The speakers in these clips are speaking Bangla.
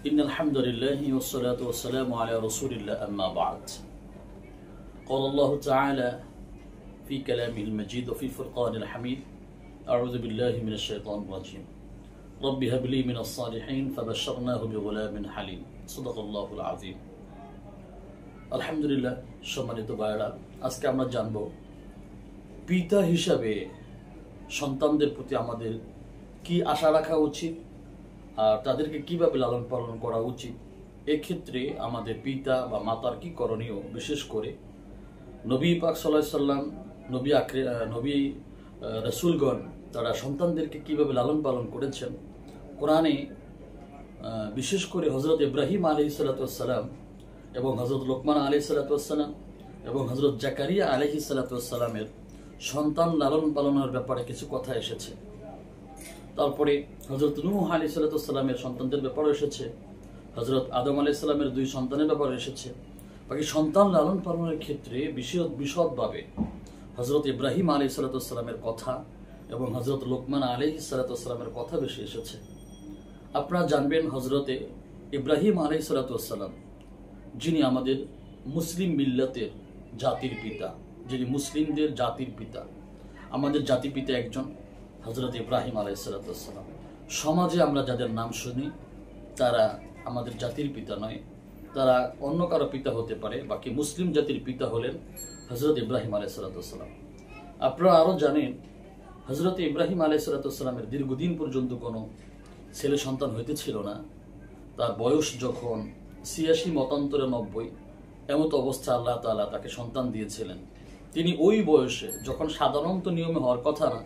إن الحمد لله والصلاة والسلام على رسول الله أما بعد. قال الله تعالى في كلامه المجيد وفي الفرقان الحميد: أعوذ بالله من الشيطان الرجيم. رب هب لي من الصالحين فبشرناه بغلام حليم. صدق الله العظيم. আলহামদুলিল্লাহ, সম্মানিত ভাইরা, আজকে আমরা জানব পিতা হিসাবে সন্তানদের প্রতি আমাদের কি আশা রাখা উচিত আর তাদেরকে কিভাবে লালন পালন করা উচিত। এক্ষেত্রে আমাদের পিতা বা মাতার কি করণীয়, বিশেষ করে নবী পাক সাল্লাল্লাহু আলাইহি সাল্লাম, নবী রাসূলগণ তারা সন্তানদেরকে কিভাবে লালন পালন করেছেন। কোরআনে বিশেষ করে হযরত ইব্রাহিম আলাইহিস সালাম এবং হযরত লোকমান আলাইহিস সালাম এবং হযরত জাকারিয়া আলাইহিস সালামের সন্তান লালন পালনের ব্যাপারে কিছু কথা এসেছে। তারপরে হযরত নূহ আলাইহিস সালামের সন্তানদের ব্যাপারে এসেছে, হযরত আদম আলাইহিস সালামের দুই সন্তানের ব্যাপারে এসেছে। বাকি সন্তান লালন পালনের ক্ষেত্রে বিশদভাবে হযরত ইব্রাহিম আলাইহিস সালামের কথা এবং হযরত লোকমান আলাইহিস সালামের কথা বেশি এসেছে। আপনারা জানবেন হযরতে ইব্রাহিম আলাইহিস সালাম, যিনি আমাদের মুসলিম মিল্লাতের জাতির পিতা, যিনি মুসলিমদের জাতির পিতা, আমাদের জাতির পিতা একজন হযরত ইব্রাহিম আলাইহিস সালাম। সমাজে আমরা যাদের নাম শুনি তারা আমাদের জাতির পিতা নয়, তারা অন্য কারো পিতা হতে পারে। বাকি মুসলিম জাতির পিতা হলেন হযরত ইব্রাহিম আলাইহিস সালাম। আপনারা আরও জানেন হযরত ইব্রাহিম আলাইহিস সালামের দীর্ঘদিন পর্যন্ত কোনো ছেলে সন্তান হইতেছিল না। তার বয়স যখন ৮৬ মতান্তরে ৯০, এমত অবস্থা আল্লাহ তাআলা তাকে সন্তান দিয়েছিলেন। তিনি ওই বয়সে, যখন সাধারণত নিয়মে হওয়ার কথা না,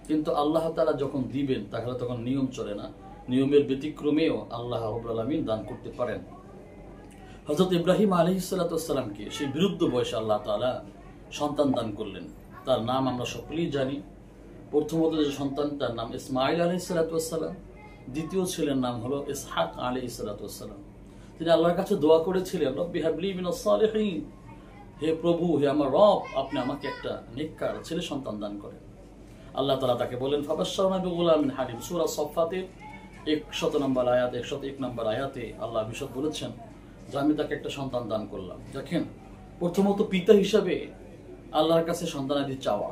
কিন্তু আল্লাহ তাআলা যখন দিবেন তাহলে তখন নিয়ম চলে না, নিয়মের ব্যতিক্রমেও আল্লাহ রাব্বুল আলামিন দান করতে পারেন। হযরত ইব্রাহিম আলাইহিস সালামকে সেই বিরুদ্ধ বয়সে আল্লাহ তাআলা সন্তান দান করলেন। তার নাম আমরা সকলেই জানি। প্রথমত যে সন্তান, তার নাম ইসমাঈল আলাইহিস সালাম। দ্বিতীয় ছেলের নাম হলো ইসহাক আলাইহিস সালাম। তিনি আল্লাহর কাছে দোয়া করেছিলেন, রব্বি হাবলি মিনাস সালিহিন, হে প্রভু, হে আমার রব, আপনি আমাকে একটা নেককার ছেলে সন্তান দান করেন। আল্লাহ তাআলা তাকে বলেন ফাবাশশারনাহু বিগুলামিন হালিম। সূরা সফফাতের ১০০ নম্বর আয়াত, ১০১ নম্বর আয়াতে আল্লাহ বিশদ বলেছেন যে আমি তাকে একটা সন্তান দান করলাম। দেখেন, প্রথমত পিতা হিসাবে আল্লাহর কাছে সন্তানাদি চাওয়া,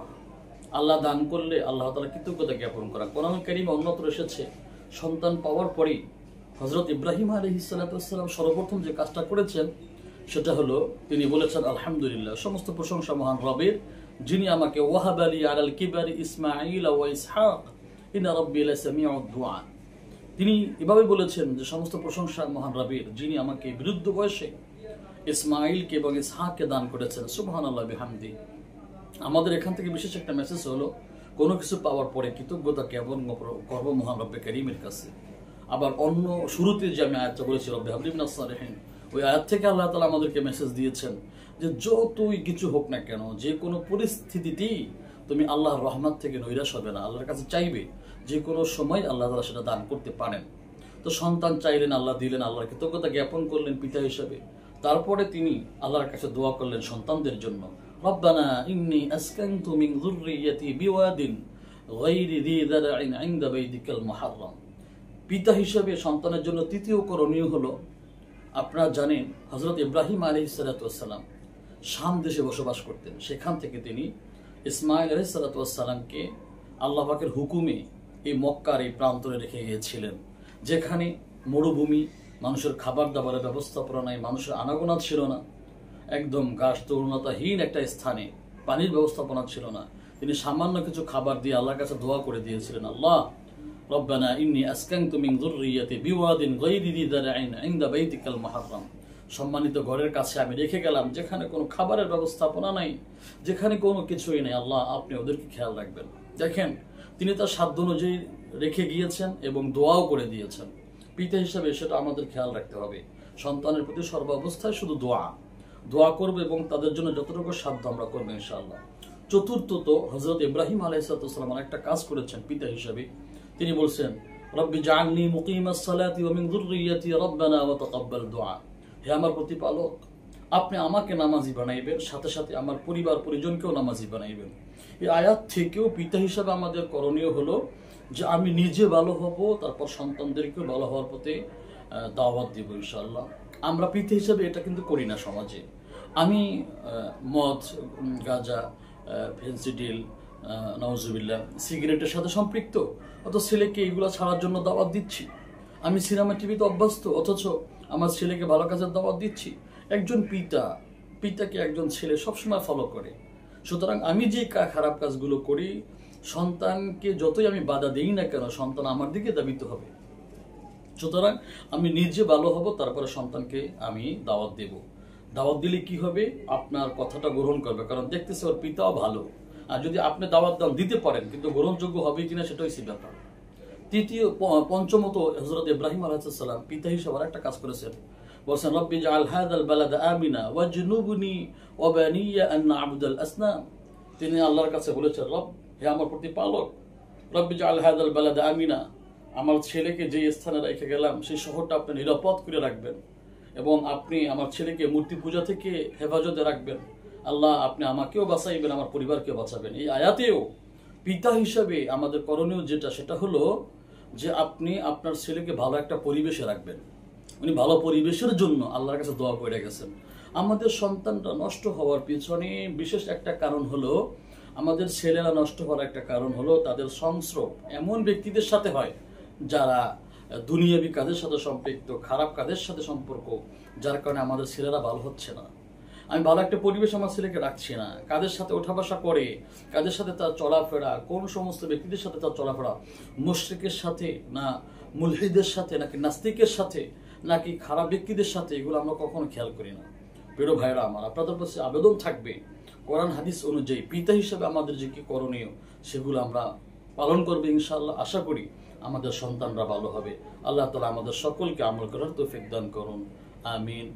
আল্লাহ দান করলে আল্লাহ তাআলা কৃতজ্ঞতা জ্ঞাপন করা। কোরআন কারীমে অন্যত্র এসেছে সন্তান পাওয়ার পরেই হযরত ইব্রাহিম আলাইহিস সালাম সর্বপ্রথম যে কাজটা করেছেন সেটা হলো তিনি বলেছেন, আলহামদুলিল্লাহ, সমস্ত প্রশংসা মহান রবের, যিনি আমাকে ওয়াহাবালি আলাল কিবারি ইসমাঈল ওয়া ইসহাক ইন্না রাব্বি লাসামিউদ দুআ। তিনি এভাবে বলেছেন যে সমস্ত প্রশংসা মহান রবের, যিনি আমাকে বৃদ্ধ বয়সে ইসমাঈলকে এবং ইসহাককে দান করেছেন। সুবহানাল্লাহ বিহামদি। আমাদের এখান থেকে বিশেষ একটা মেসেজ হলো, কোনো কিছু পাওয়ার পরে কৃতজ্ঞতা জ্ঞাপন করব মহান রব্বে কারীমের কাছে। আবার অন্য শুরুতে যে আমি আয়াতটা বলেছি রব্বি হাবলি মিনাস সালিহিন, ওই আয়াত থেকে আল্লাহ তাআলা আমাদেরকে মেসেজ দিয়েছেন যে যতই কিছু হোক না কেন, যে কোনো পরিস্থিতিতেই তুমি আল্লাহর রহমত থেকে নৈরাশ হবে না, আল্লাহর কাছে চাইবে, যে কোনো সময় আল্লাহ তাআলা সেটা দান করতে পারেন। তো সন্তান চাইলেন, আল্লাহ দিলেন, আল্লাহর কৃতজ্ঞতা জ্ঞাপন করলেন পিতা হিসাবে। তারপরে তিনি আল্লাহর কাছে দোয়া করলেন সন্তানদের জন্য, রব্বানা ইন্নী আসকানতু মিন যুররিয়্যাতি বিওয়াদিন গায়রি যী যারইন ইনদা বাইতিকাল মুহাররাম। পিতা হিসাবে সন্তানের জন্য তৃতীয় করণীয় হলো, আপনারা জানেন হযরত ইব্রাহিম আলাইহিস সালাম শাম দেশে বসবাস করতেন। সেখান থেকে তিনি ইসমাঈল আলাইহিস সালামকে আল্লাহ পাকের হুকুমে এই মক্কার এই প্রান্তরে রেখে গিয়েছিলেন, যেখানে মরুভূমি, মানুষের খাবার দাবারের ব্যবস্থাপনা নাই, মানুষের আনাগোনা ছিল না, একদম গাছ তরুণতাহীন একটা স্থানে, পানির ব্যবস্থাপনা ছিল না। তিনি সামান্য কিছু খাবার দিয়ে আল্লাহর কাছে দোয়া করে দিয়েছিলেন, আল্লাহ রব্বানা ইন্নী আসকানতু মিন যুররিয়্যাতি বিওয়াদিন গায়রি যী যারইন ইনদা বাইতিকাল মুহাররাম। সম্মানিত ঘরের কাছে আমি রেখে গেলাম, যেখানে কোনো খাবারের ব্যবস্থাপনা নাই, যেখানে কোনো কিছুই নেই, আল্লাহ আপনি ওদেরকে খেয়াল রাখবেন। দেখেন, তিনি তার সাধ্য অনুযায়ী রেখে গিয়েছেন এবং দোয়াও করে দিয়েছেন। পিতা হিসাবে সেটা আমাদের খেয়াল রাখতে হবে। সন্তানের প্রতি সর্বাবস্থায় শুধু দোয়া করবো এবং তাদের জন্য যতটুকু সাধ্য আমরা করবো ইনশাআল্লাহ। চতুর্থত হযরত ইব্রাহিম আলাইহিস সালাম একটা কাজ করেছেন পিতা হিসাবে। তিনি বলছেন, রব্বি জাআলনি মুকিমাস সালাতি ওয়া মিন যুররিয়্যাতি রব্বানা ওয়া তাকাব্বাল দুআ। হে আমার প্রতিপালক, আপনি আমাকে নামাজি বানাইবেন, সাথে সাথে আমার পরিবার পরিজনকেও নামাজি বানাইবেন। এই আয়াত থেকেও পিতা হিসাবে আমাদের করণীয় হলো যে আমি নিজে ভালো হব, তারপর সন্তানদেরকেও ভালো হওয়ার পথে দাওয়াত দিব ইনশাআল্লাহ। আমরা পিতা হিসেবে এটা কিন্তু করি না সমাজে। আমি মদ, গাঁজা, ফেন্সিডিল, নাউজুবিল্লাহ, সিগারেটের সাথে সম্পৃক্ত, অত ছেলেকে এইগুলো ছাড়ার জন্য দাওয়াত দিচ্ছি। আমি সিনেমা টিভিতে অভ্যস্ত, অথচ আমার ছেলেকে ভালো কাজের দাওয়াত দিচ্ছি। একজন পিতাকে একজন ছেলে সবসময় ফলো করে। সুতরাং আমি যে খারাপ কাজগুলো করি, সন্তানকে যতই আমি বাধা দিই না কেন, সন্তান আমার দিকে ধাবিত হবে। সুতরাং আমি নিজে ভালো হব, তারপরে সন্তানকে আমি দাওয়াত দেব। দাওয়াত দিলে কি হবে, আপনার কথাটা গ্রহণ করবে, কারণ দেখতেছে ওর পিতাও ভালো। আর যদি আপনি দাওয়াত দিতে পারেন, কিন্তু গ্রহণযোগ্য হবে কিনা সেটাই সে ব্যাপার। পঞ্চমত, হযরত ইব্রাহিম আলাইহিস সালাম পিতা হিসেবে একটা কাজ করেছেন। বলছেন, রব্বি জাআল হাযাল বালাদা আমিনা ওয়াজনুবনি ওয়া বানিয়া আন না'বুদাল আসনাম। তিনি আল্লাহর কাছে বলেছেন, রব, হে আমার প্রতিপালক, রব্বি জাআল হাযাল বালাদা আমিনা, আমার ছেলেকে যে স্থানে রেখে গেলাম সেই শহরটা আপনি নিরাপদ করে রাখবেন, এবং আপনি আমার ছেলেকে মূর্তি পূজা থেকে হেফাজতে রাখবেন। আল্লাহ, আপনি আমাকেও বাঁচাইবেন, আমার পরিবারকেও বাঁচাবেন। এই আয়াতেও পিতা হিসাবে আমাদের করণীয় সেটা হলো যে আপনি আপনার ছেলেকে ভালো একটা পরিবেশে রাখবেন। উনি ভালো পরিবেশের জন্য আল্লাহর কাছে দোয়া করে গেছেন। আমাদের সন্তানটা নষ্ট হওয়ার পিছনে বিশেষ একটা কারণ হলো, আমাদের ছেলেরা নষ্ট হওয়ার একটা কারণ হলো তাদের সংস্রব এমন ব্যক্তিদের সাথে হয় যারা দুনিয়াবি কাজের সাথে সম্পৃক্ত, খারাপ কাজের সাথে সম্পর্ক, যার কারণে আমাদের ছেলেরা ভালো হচ্ছে না। আমি ভালো একটা পরিবেশ আমার ছেলেকে রাখছি না। কাদের সাথে ওঠা বসা করে, কাদের সাথে তার চলাফেরা, কোন সমস্ত ব্যক্তিদের সাথে তার চলাফেরা, মুশরিকের সাথে না মুলহিদের সাথে, নাকি নাস্তিকের সাথে, নাকি খারাপ ব্যক্তিদের সাথে, এগুলো আমরা কখনো খেয়াল করি না। প্রিয় ভাইরা আমার, আপনাদের কাছে আবেদন থাকবে, কোরআন হাদিস অনুযায়ী পিতা হিসেবে আমাদের যে কি করণীয় সেগুলো আমরা পালন করবে ইনশাআল্লাহ। আশা করি আমাদের সন্তানরা ভালো হবে। আল্লাহ তাআলা আমাদের সকলকে আমল করার তৌফিক দান করুন। আমিন।